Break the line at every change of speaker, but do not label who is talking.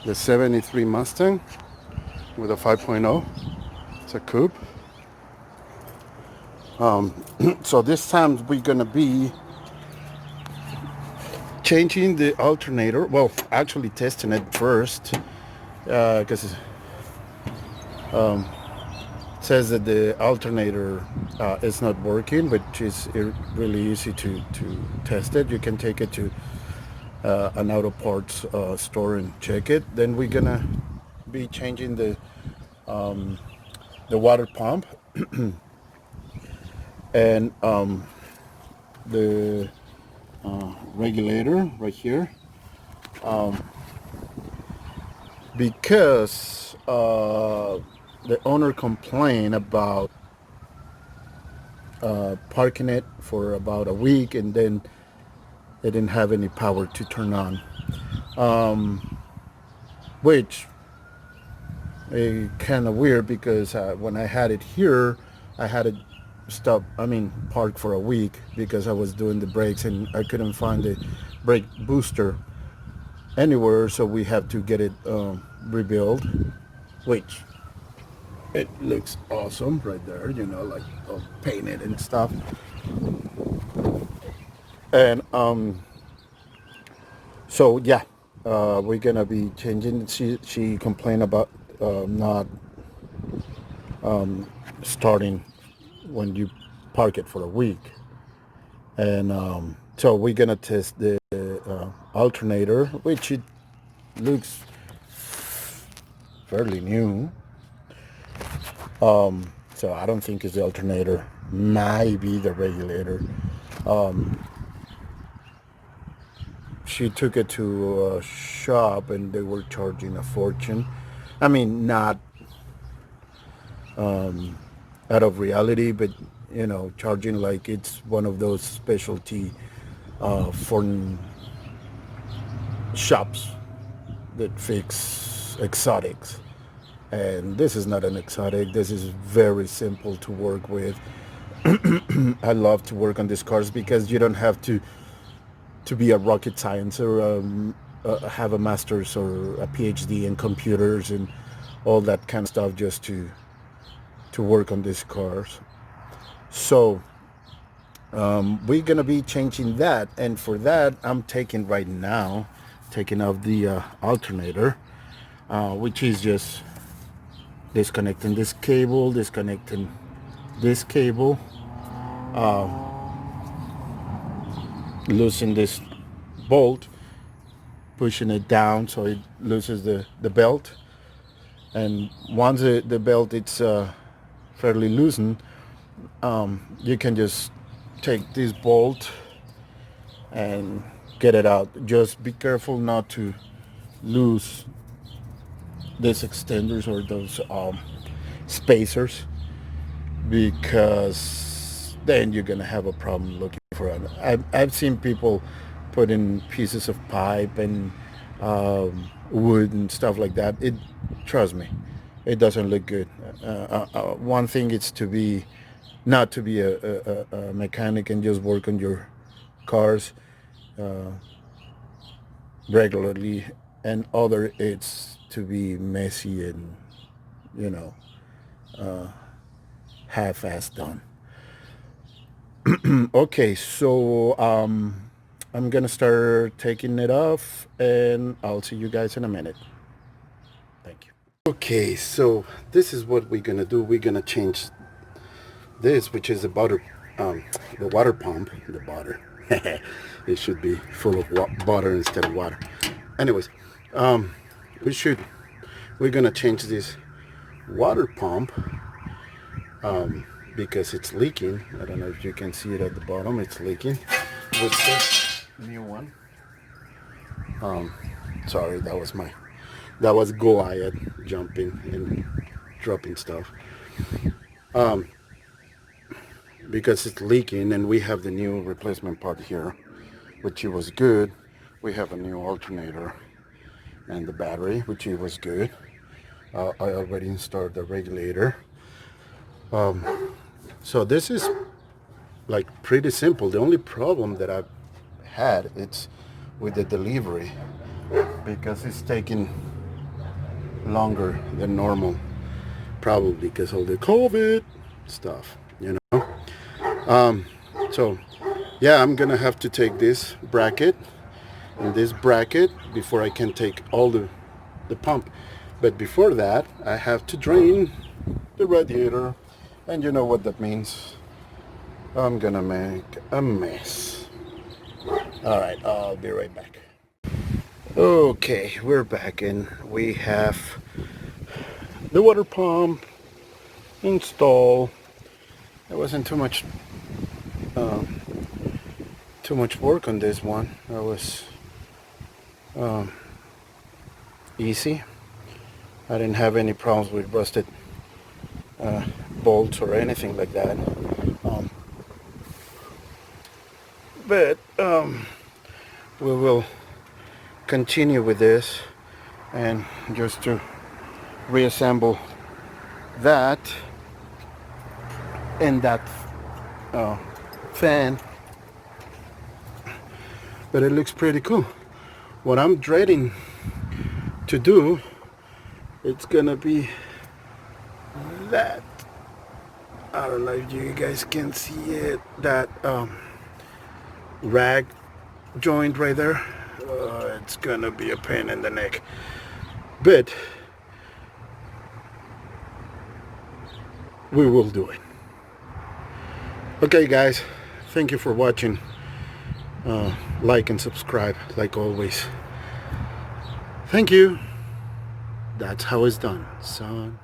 the 73 Mustang with a 5.0. It's a coupe. So this time we're gonna be changing the alternator. Well, actually testing it first because it says that the alternator is not working, which is really easy to test it. You can take it to an auto parts store and check it. Then we're gonna be changing the water pump and the regulator right here, because the owner complained about parking it for about a week and then they didn't have any power to turn on, which is kind of weird because when I had it here, I had it park for a week because I was doing the brakes and I couldn't find the brake booster anywhere, so we have to get it rebuilt, which it looks awesome right there, like all painted and stuff. And so yeah, we're gonna be changing. She complained about not starting when you park it for a week, and so we're gonna test the alternator, which it looks fairly new. So I don't think it's the alternator. Might be the regulator. She took it to a shop and they were charging a fortune. I mean, not out of reality, but charging like it's one of those specialty foreign shops that fix exotics. And this is not an exotic. This is very simple to work with. I love to work on these cars because you don't have to be a rocket science or have a master's or a PhD in computers and all that kind of stuff just to work on these cars. So we're gonna be changing that, and for that I'm taking off the alternator, which is just disconnecting this cable, disconnecting this cable, loosen this bolt, pushing it down so it loosens the belt. And once the belt it's fairly loosened, you can just take this bolt and get it out. Just be careful not to lose these extenders or those spacers, because then you're gonna have a problem looking for it. I've seen people put in pieces of pipe and wood and stuff like that. Trust me, it doesn't look good. One thing is to be not to be a mechanic and just work on your cars regularly, and other it's to be messy and half-assed done. Okay, so I'm gonna start taking it off and I'll see you guys in a minute. Thank you. Okay, so this is what we're gonna do. We're gonna change this, which is the water pump. The water. It should be full of water instead of water. Anyways, we're gonna change this water pump because it's leaking. I don't know if you can see it at the bottom. It's leaking. What's this new one? Sorry, that was Goliath jumping and dropping stuff. Because it's leaking, and we have the new replacement part here, which it was good. We have a new alternator and the battery, which it was good. I already installed the regulator. So this is like pretty simple. The only problem that I've had it's with the delivery, because it's taking longer than normal, probably because of the COVID stuff, you know. So yeah, I'm gonna have to take this bracket and this bracket before I can take all the pump. But before that, I have to drain the radiator, and you know what that means. I'm gonna make a mess. All right, I'll be right back. Okay, we're back, and we have the water pump installed. There wasn't too much work on this one. That was easy. I didn't have any problems with rusted bolts or anything like that. But we will continue with this, and just to reassemble that and that fan. But it looks pretty cool. What I'm dreading to do, it's gonna be that. I don't know if you guys can see it, that rag joint right there. It's gonna be a pain in the neck, but we will do it. Okay guys, thank you for watching. Like and subscribe like always. Thank you. That's how it's done, son.